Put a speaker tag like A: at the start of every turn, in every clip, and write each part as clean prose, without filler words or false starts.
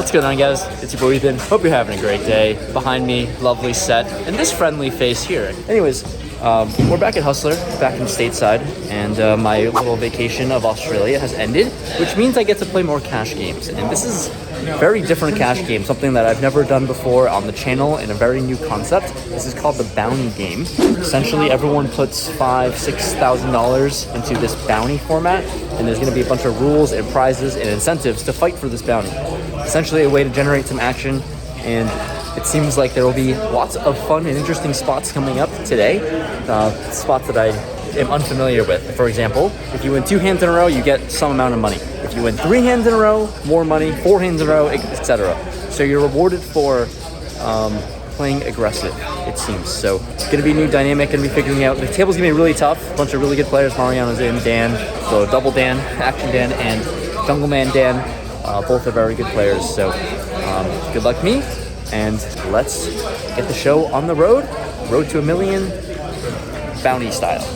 A: What's going on, guys? It's your boy Ethan. Hope you're having a great day. Behind me, lovely set, and this friendly face here. Anyways, we're back at Hustler, back in stateside, and my little vacation of Australia has ended, which means I get to play more cash games. And this is a very different cash game, something that I've never done before on the channel, and a very new concept. This is called the bounty game. Essentially, everyone puts $5,000–$6,000 into this bounty format, and there's going to be a bunch of rules and prizes and incentives to fight for this bounty. Essentially, a way to generate some action, and it seems like there will be lots of fun and interesting spots coming up today, spots that I am unfamiliar with. For example, if you win 2 hands in a row, you get some amount of money. If you win 3 hands in a row, more money, 4 hands in a row, etc. So you're rewarded for playing aggressive, it seems. So it's going to be a new dynamic, going to be figuring out. The table's going to be really tough. A bunch of really good players. Mariano's in, Dan, so Double Dan, Action Dan, and Jungle Man Dan. Both are very good players. So good luck me. And let's get the show on the road. Road to $1 million, bounty style.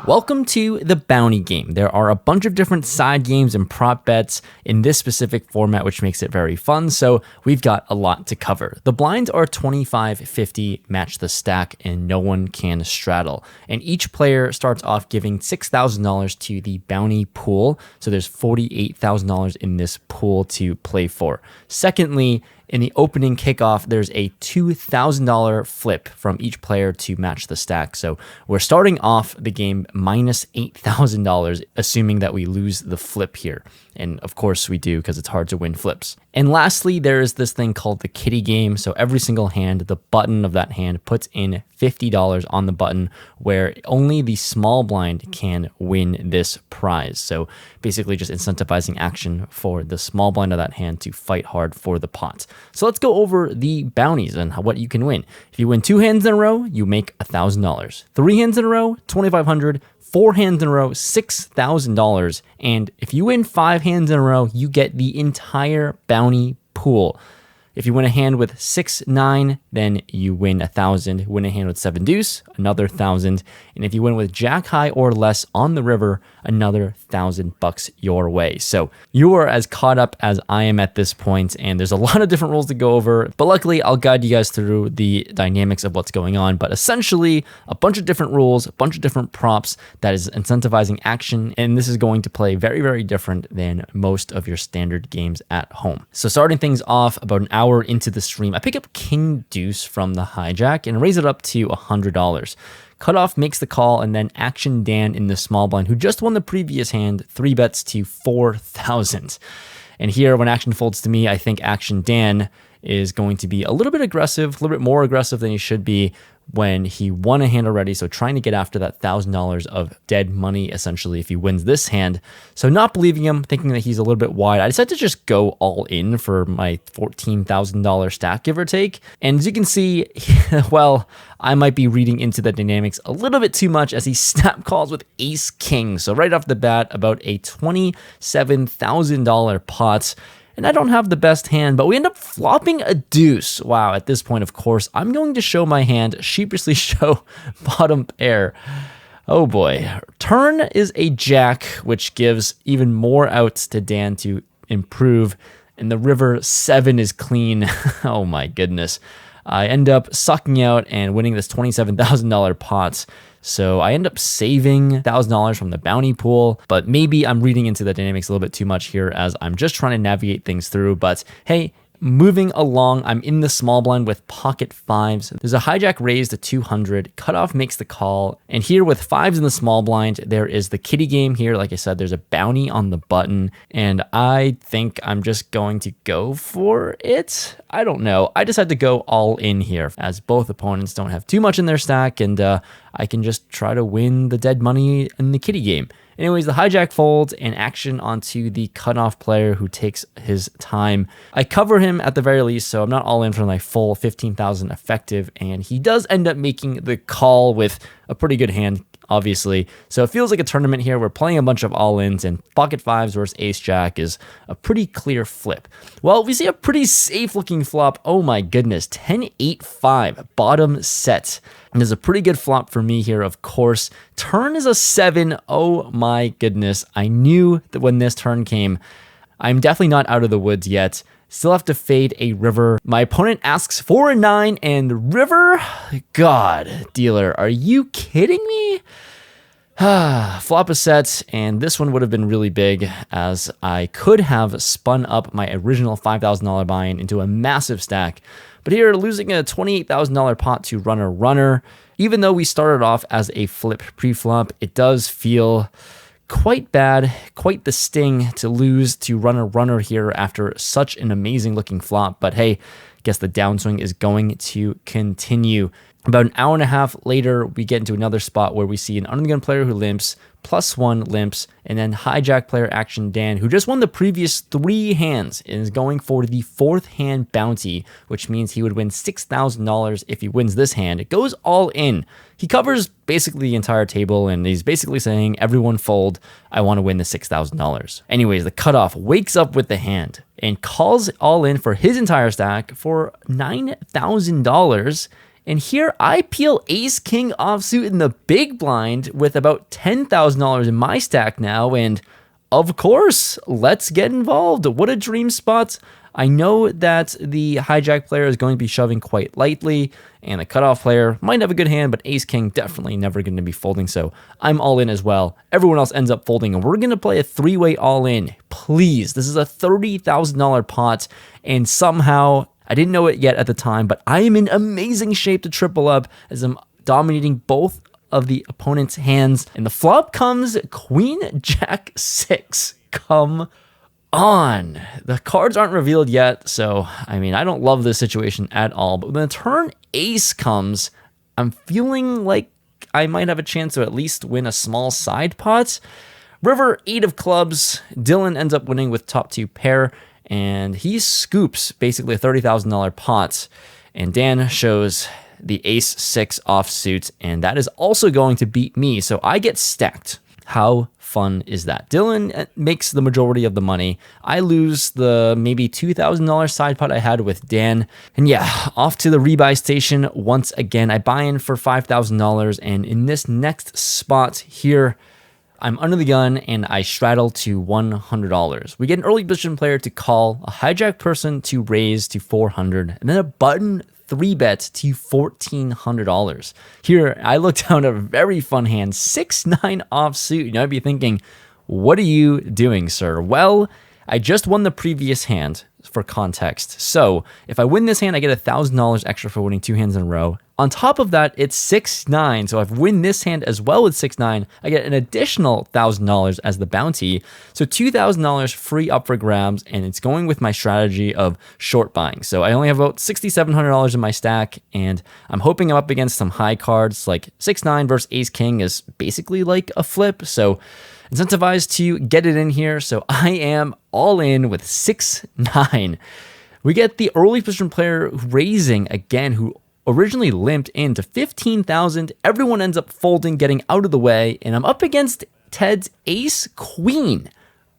A: Welcome to the bounty game. There are a bunch of different side games and prop bets in this specific format, which makes it very fun. So we've got a lot to cover. The blinds are 25, 50, match the stack, and no one can straddle. And each player starts off giving $6,000 to the bounty pool. So there's $48,000 in this pool to play for. Secondly, in the opening kickoff, there's a $2,000 flip from each player to match the stack. So we're starting off the game minus $8,000, assuming that we lose the flip here. And of course we do, because it's hard to win flips. And lastly, there is this thing called the kitty game. So every single hand, the button of that hand puts in $50 on the button, where only the small blind can win this prize. So basically just incentivizing action for the small blind of that hand to fight hard for the pot. So let's go over the bounties and what you can win. If you win 2 hands in a row, you make $1,000. 3 hands in a row, $2,500. 4 hands in a row, $6,000. And if you win 5 hands in a row, you get the entire bounty pool. If you win a hand with 6-9, then you win $1,000. Win a hand with 7 deuce, another $1,000. And if you win with jack high or less on the river, another $1,000 your way. So you are as caught up as I am at this point, and there's a lot of different rules to go over. But luckily, I'll guide you guys through the dynamics of what's going on. But essentially, a bunch of different rules, a bunch of different props that is incentivizing action. And this is going to play very, very different than most of your standard games at home. So starting things off about an hour into the stream, I pick up King Deuce from the hijack and raise it up to $100. Cutoff makes the call, and then Action Dan in the small blind, who just won the previous hand, 3 bets to 4,000. And here, when action folds to me, I think Action Dan is going to be a little bit aggressive, a little bit more aggressive than he should be when he won a hand already. So trying to get after that $1,000 of dead money, essentially, if he wins this hand. So not believing him, thinking that he's a little bit wide, I decided to just go all in for my $14,000 stack, give or take. And as you can see, well, I might be reading into the dynamics a little bit too much as he snap calls with Ace King. So right off the bat, about a $27,000 pot. And I don't have the best hand, but we end up flopping a deuce. Wow, at this point, of course, I'm going to show my hand, sheepishly show bottom pair. Oh boy. Turn is a jack, which gives even more outs to Dan to improve. And the river 7 is clean. Oh my goodness. I end up sucking out and winning this $27,000 pot. So I end up saving $1,000 from the bounty pool, but maybe I'm reading into the dynamics a little bit too much here as I'm just trying to navigate things through. But hey, moving along, I'm in the small blind with pocket 5s. There's a hijack raised to 200. Cutoff makes the call. And here with 5s in the small blind, there is the kitty game here. Like I said, there's a bounty on the button. And I think I'm just going to go for it. I don't know. I decided to go all in here as both opponents don't have too much in their stack. And I can just try to win the dead money in the kitty game. Anyways, the hijack folds and action onto the cutoff player who takes his time. I cover him at the very least, so I'm not all in for my full 15,000 effective, and he does end up making the call with a pretty good hand, obviously. So it feels like a tournament here. We're playing a bunch of all-ins, and pocket 5s versus ace-jack is a pretty clear flip. Well, we see a pretty safe-looking flop. Oh my goodness, 10-8-5, bottom set. And there's a pretty good flop for me here, of course. Turn is a 7. Oh my goodness. I knew that when this turn came, I'm definitely not out of the woods yet. Still have to fade a river. My opponent asks for a 9 and river? God, dealer, are you kidding me? Flop a set, and this one would have been really big as I could have spun up my original $5,000 buy-in into a massive stack. But here, losing a $28,000 pot to runner, even though we started off as a flip pre-flop, it does feel quite bad, quite the sting to lose to runner here after such an amazing looking flop. But hey, guess the downswing is going to continue. About an hour and a half later, we get into another spot where we see an under the gun player who limps, +1 limps, and then hijack player action Dan, who just won the previous 3 hands and is going for the 4th hand bounty, which means he would win $6,000 if he wins this hand. It goes all in. He covers basically the entire table, and he's basically saying, everyone fold, I want to win the $6,000. Anyways, the cutoff wakes up with the hand and calls all in for his entire stack for $9,000. And here I peel ace king offsuit in the big blind with about $10,000 in my stack now. And of course, let's get involved. What a dream spot. I know that the hijack player is going to be shoving quite lightly, and the cutoff player might have a good hand, but ace king definitely never going to be folding. So I'm all in as well. Everyone else ends up folding, and we're going to play a 3-way all in. Please, this is a $30,000 pot, and somehow, I didn't know it yet at the time, but I am in amazing shape to triple up as I'm dominating both of the opponent's hands. And the flop comes Queen Jack 6. Come on. The cards aren't revealed yet, so I mean, I don't love this situation at all. But when the turn ace comes, I'm feeling like I might have a chance to at least win a small side pot. River, 8 of clubs. Dylan ends up winning with top 2 pair, and he scoops basically a $30,000 pot, and Dan shows the ace 6 offsuit, and that is also going to beat me, so I get stacked. How fun is that? Dylan makes the majority of the money. I lose the maybe $2,000 side pot I had with Dan, and yeah, off to the rebuy station once again. I buy in for $5,000, and in this next spot here, I'm under the gun and I straddle to $100. We get an early position player to call, a hijack person to raise to $400, and then a button 3-bet to $1,400. Here, I look down a very fun hand, 6-9 offsuit. You might be thinking, what are you doing, sir? Well, I just won the previous hand for context. So if I win this hand, I get $1,000 extra for winning 2 hands in a row. On top of that, it's 6-9. So if I win this hand as well with 6-9, I get an additional $1,000 as the bounty. So $2,000 free up for grabs, and it's going with my strategy of short buying. So I only have about $6,700 in my stack, and I'm hoping I'm up against some high cards. Like 6-9 versus ace king is basically like a flip. So incentivized to get it in here. So I am all in with 6-9. We get the early position player raising again, who originally limped into 15,000. Everyone ends up folding, getting out of the way, and I'm up against Ted's ace queen.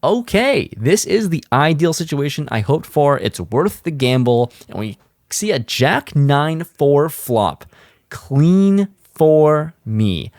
A: Okay, this is the ideal situation I hoped for. It's worth the gamble, and we see a jack 9-4 flop. Clean for me.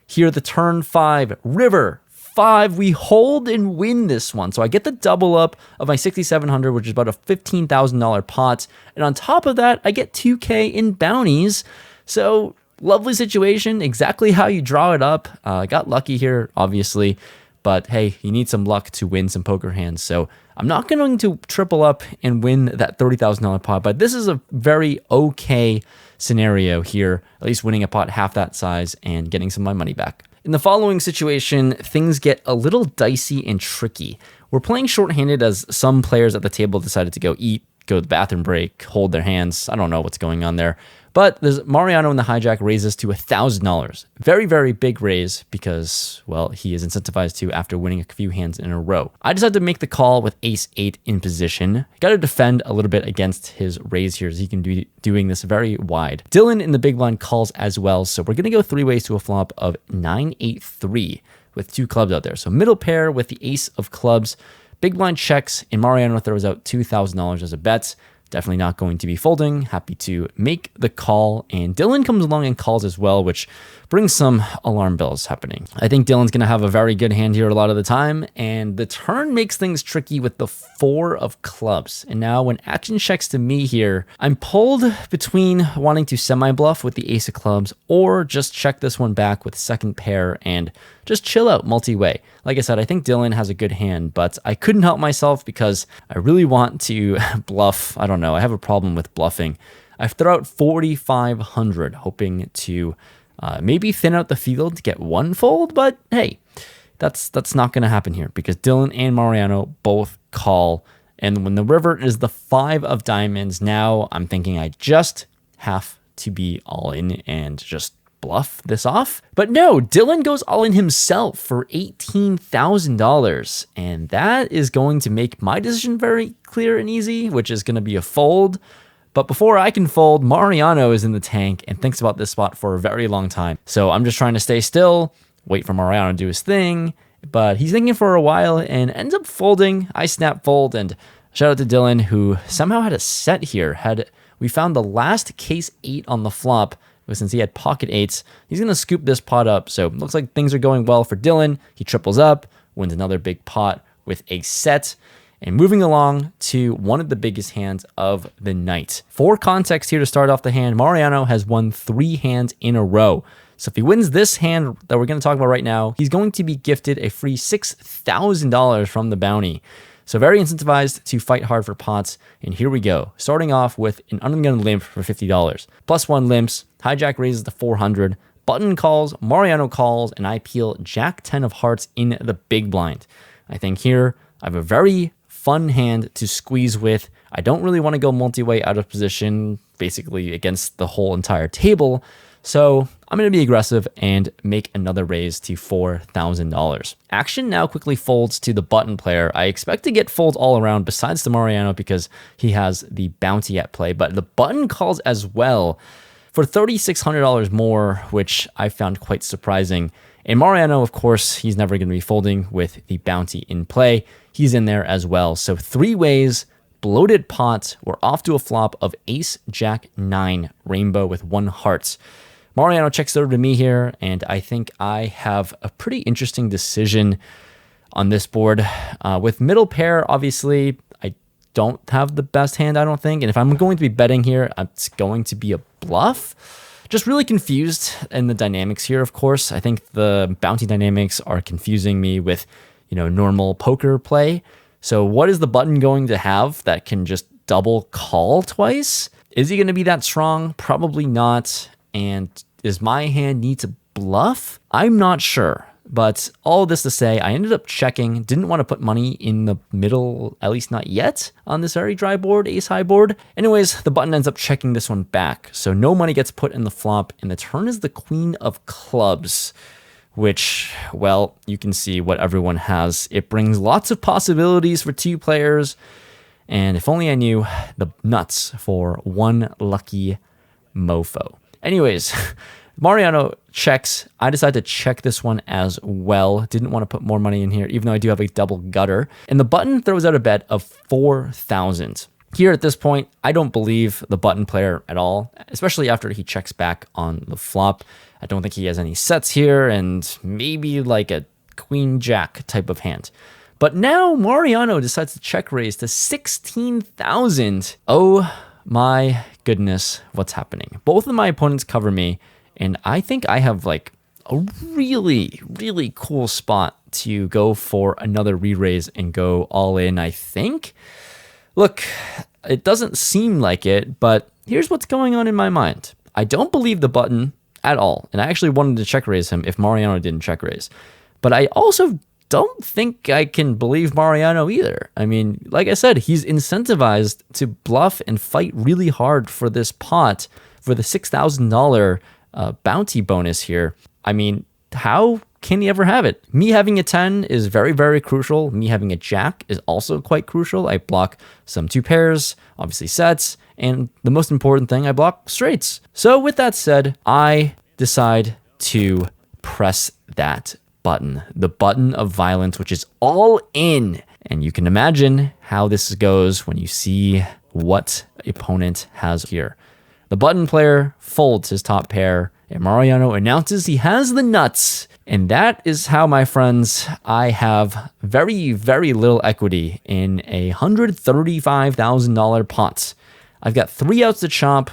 A: Here, the turn 5, river 5. We hold and win this one. So I get the double up of my 6,700, which is about a $15,000 pot. And on top of that, I get 2K in bounties. So lovely situation, exactly how you draw it up. I got lucky here, obviously. But hey, you need some luck to win some poker hands. So I'm not going to triple up and win that $30,000 pot, but this is a very okay scenario here, at least winning a pot half that size and getting some of my money back. In the following situation, things get a little dicey and tricky. We're playing shorthanded as some players at the table decided to go eat, go to the bathroom break, hold their hands. I don't know what's going on there. But there's Mariano in the hijack raises to $1,000. Very, very big raise because, well, he is incentivized to after winning a few hands in a row. I decided to make the call with ace 8 in position. Got to defend a little bit against his raise here as he can do doing this very wide. Dylan in the big blind calls as well. So we're going to go 3 ways to a flop of 9-8-3 with 2 clubs out there. So middle pair with the ace of clubs. Big blind checks and Mariano throws out $2,000 as a bet. definitely not going to be folding. Happy to make the call. And Dylan comes along and calls as well, which brings some alarm bells happening. I think Dylan's going to have a very good hand here a lot of the time. And the turn makes things tricky with the 4 of clubs. And now when action checks to me here, I'm pulled between wanting to semi-bluff with the ace of clubs or just check this one back with second pair and just chill out multi-way. Like I said, I think Dylan has a good hand, but I couldn't help myself because I really want to bluff. I don't know. I have a problem with bluffing. I throw out 4,500, hoping to maybe thin out the field to get one fold, but hey, that's not going to happen here because Dylan and Mariano both call. And when the river is the 5 of diamonds, now I'm thinking I just have to be all in and just bluff this off. But no, Dylan goes all in himself for $18,000. And that is going to make my decision very clear and easy, which is going to be a fold. But before I can fold, Mariano is in the tank and thinks about this spot for a very long time. So I'm just trying to stay still, wait for Mariano to do his thing. But he's thinking for a while and ends up folding. I snap fold, and shout out to Dylan, who somehow had a set here. We found the last case 8 on the flop, but since he had pocket 8s, he's going to scoop this pot up. So it looks like things are going well for Dylan. He triples up, wins another big pot with a set. And moving along to one of the biggest hands of the night. For context here to start off the hand, Mariano has won 3 hands in a row. So if he wins this hand that we're going to talk about right now, he's going to be gifted a free $6,000 from the bounty. So very incentivized to fight hard for pots. And here we go. Starting off with an ungunned limp for $50. +1 limps, hijack raises to 400, button calls, Mariano calls, and I peel Jack 10 of hearts in the big blind. I think here I have a very fun hand to squeeze with. I don't really want to go multi-way out of position, basically against the whole entire table. So I'm going to be aggressive and make another raise to $4,000. Action now quickly folds to the button player. I expect to get folds all around besides the Mariano because he has the bounty at play, but the button calls as well for $3,600 more, which I found quite surprising. And Mariano, of course, he's never going to be folding with the bounty in play. He's in there as well. So 3 ways, bloated pot. We're off to a flop of ace, jack, 9, rainbow with 1 hearts. Mariano checks over to me here, and I think I have a pretty interesting decision on this board. With middle pair, obviously, I don't have the best hand, I don't think. And if I'm going to be betting here, it's going to be a bluff. Just really confused in the dynamics here, of course. I think the bounty dynamics are confusing me with, normal poker play. So what is the button going to have that can just double call twice? Is he going to be that strong? Probably not. And does my hand need to bluff? I'm not sure. But all this to say, I ended up checking, didn't want to put money in the middle, at least not yet, on this very dry board, ace high board. Anyways, the button ends up checking this one back. So no money gets put in the flop, and the turn is the queen of clubs, which, well, you can see what everyone has. It brings lots of possibilities for 2 players. And if only I knew the nuts for 1 lucky mofo. Anyways, Mariano checks. I decided to check this one as well. Didn't want to put more money in here, even though I do have a double gutter. And the button throws out a bet of 4,000. Here at this point, I don't believe the button player at all, especially after he checks back on the flop. I don't think he has any sets here, and maybe like a queen jack type of hand. But now Mariano decides to check raise to 16,000. Oh my goodness, what's happening? Both of my opponents cover me, and I think I have like a really, really cool spot to go for another re-raise and go all in, I think. Look, it doesn't seem like it, but here's what's going on in my mind. I don't believe the button at all, and I actually wanted to check raise him if Mariano didn't check raise. But I also don't think I can believe Mariano either. I mean, like I said, he's incentivized to bluff and fight really hard for this pot, for the $6,000 bounty bonus here. I mean, how can he ever have it? Me having a 10 is very, very crucial. Me having a jack is also quite crucial. I block some 2 pairs, obviously sets, and the most important thing, I block straights. So with that said, I decide to press that button, the button of violence, which is all in. And you can imagine how this goes when you see what opponent has here. The button player folds his top pair, and Mariano announces he has the nuts. And that is how, my friends, I have very, very little equity in a $135,000 pot. I've got 3 outs to chop.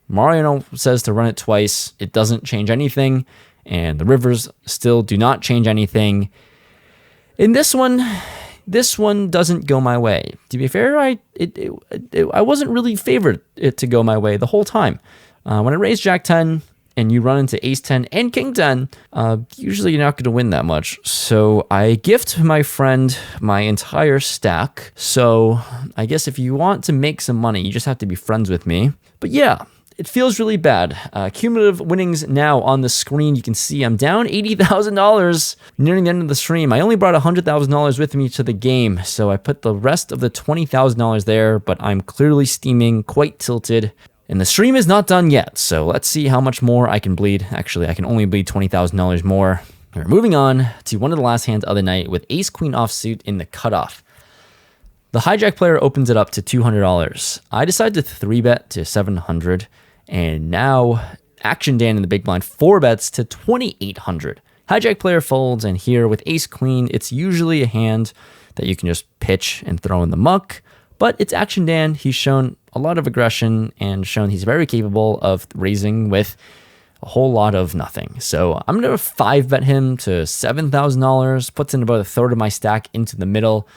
A: Mariano says to run it twice. It doesn't change anything, and the rivers still do not change anything. In this one doesn't go my way. To be fair, I wasn't really favored it to go my way the whole time. When I raise Jack 10 and you run into Ace 10 and King 10, usually you're not going to win that much. So I gift my friend my entire stack. So I guess if you want to make some money, you just have to be friends with me. But yeah, it feels really bad. Cumulative winnings now on the screen. You can see I'm down $80,000 nearing the end of the stream. I only brought $100,000 with me to the game, so I put the rest of the $20,000 there, but I'm clearly steaming, quite tilted. And the stream is not done yet, so let's see how much more I can bleed. Actually, I can only bleed $20,000 more. We're moving on to one of the last hands of the night with Ace-Queen offsuit in the cutoff. The hijack player opens it up to $200. I decide to 3-bet to $700. And now Action Dan in the big blind 4-bets to $2,800. Hijack player folds, and here with Ace Queen, it's usually a hand that you can just pitch and throw in the muck. But it's Action Dan. He's shown a lot of aggression and shown he's very capable of raising with a whole lot of nothing. So I'm going to 5-bet him to $7,000, puts in about a third of my stack into the middle.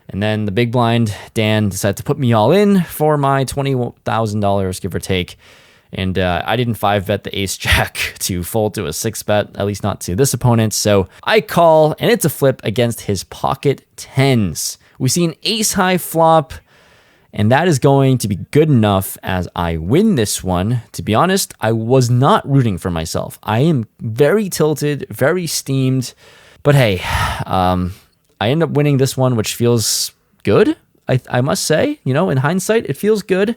A: And then the big blind Dan decided to put me all in for my $20,000, give or take. And I didn't 5-bet the Ace Jack to fold to a 6-bet, at least not to this opponent. So I call, and it's a flip against his pocket tens. We see an ace high flop, and that is going to be good enough as I win this one. To be honest, I was not rooting for myself. I am very tilted, very steamed. But hey, I end up winning this one, which feels good, I must say. You know, in hindsight, it feels good.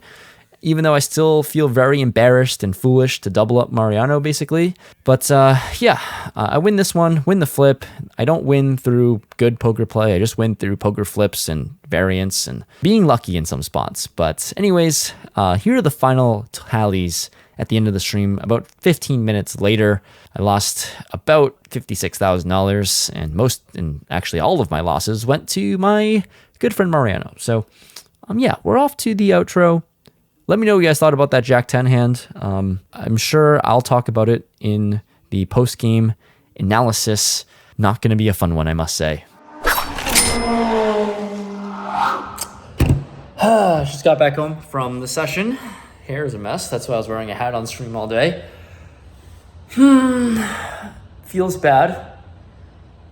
A: Even though I still feel very embarrassed and foolish to double up Mariano, basically. But I win this one, win the flip. I don't win through good poker play. I just win through poker flips and variance and being lucky in some spots. But anyways, here are the final tallies at the end of the stream. About 15 minutes later, I lost about $56,000, and actually all of my losses went to my good friend Mariano. So we're off to the outro. Let me know what you guys thought about that Jack 10 hand. I'm sure I'll talk about it in the post-game analysis. Not going to be a fun one, I must say. Just got back home from the session. Hair is a mess. That's why I was wearing a hat on stream all day. Feels bad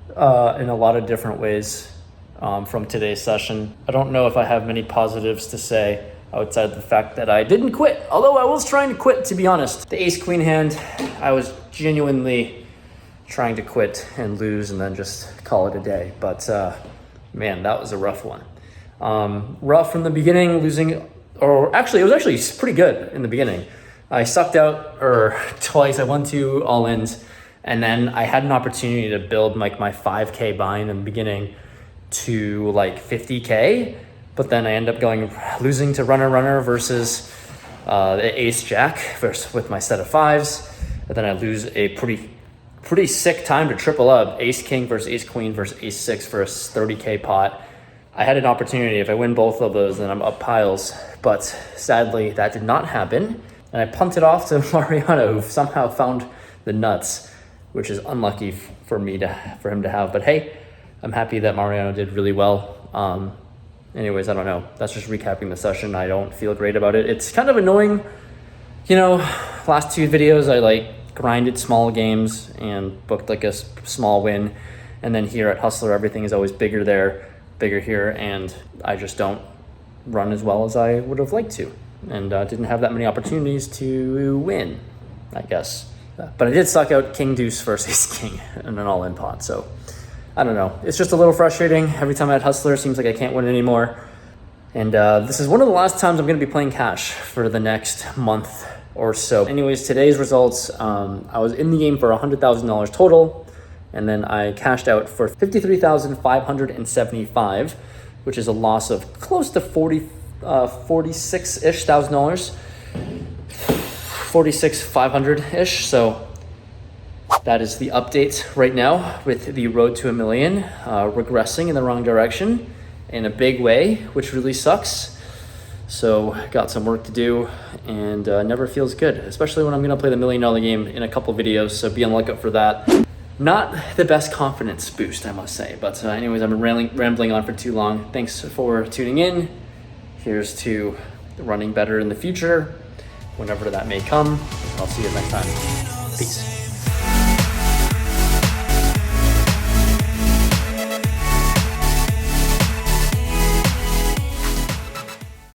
A: in a lot of different ways from today's session. I don't know if I have many positives to say outside the fact that I didn't quit. Although I was trying to quit, to be honest. The ace-queen hand, I was genuinely trying to quit and lose and then just call it a day. But man, that was a rough one. Rough from the beginning, losing, or actually, it was actually pretty good in the beginning. I sucked out twice. I won 2 all-ins, and then I had an opportunity to build like my 5K buy-in in the beginning to like 50K. But then I end up losing to runner versus the ace jack with my set of 5s. And then I lose a pretty sick time to triple up, ace king versus ace queen versus ace 6 for a 30K pot. I had an opportunity. If I win both of those, then I'm up piles. But sadly, that did not happen. And I punted off to Mariano, who somehow found the nuts, which is unlucky for him to have. But hey, I'm happy that Mariano did really well. Anyways, I don't know. That's just recapping the session. I don't feel great about it. It's kind of annoying. You know, last 2 videos, I grinded small games and booked like a small win. And then here at Hustler, everything is always bigger there, bigger here. And I just don't run as well as I would have liked to. And didn't have that many opportunities to win, I guess. But I did suck out king deuce versus ace king in an all-in pot. So I don't know. It's just a little frustrating. Every time I had Hustler, it seems like I can't win anymore. And this is one of the last times I'm going to be playing cash for the next month or so. Anyways, today's results, I was in the game for $100,000 total. And then I cashed out for $53,575, which is a loss of close to 46-ish thousand dollars, 46,500-ish. So that is the update right now with the road to $1 million, regressing in the wrong direction in a big way, which really sucks. So got some work to do, and never feels good, especially when I'm gonna play the $1 million game in a couple videos. So be on the lookout for that. Not the best confidence boost, I must say. But anyways, I've been rambling on for too long. Thanks for tuning in. Here's to running better in the future, whenever that may come. I'll see you next time. Peace.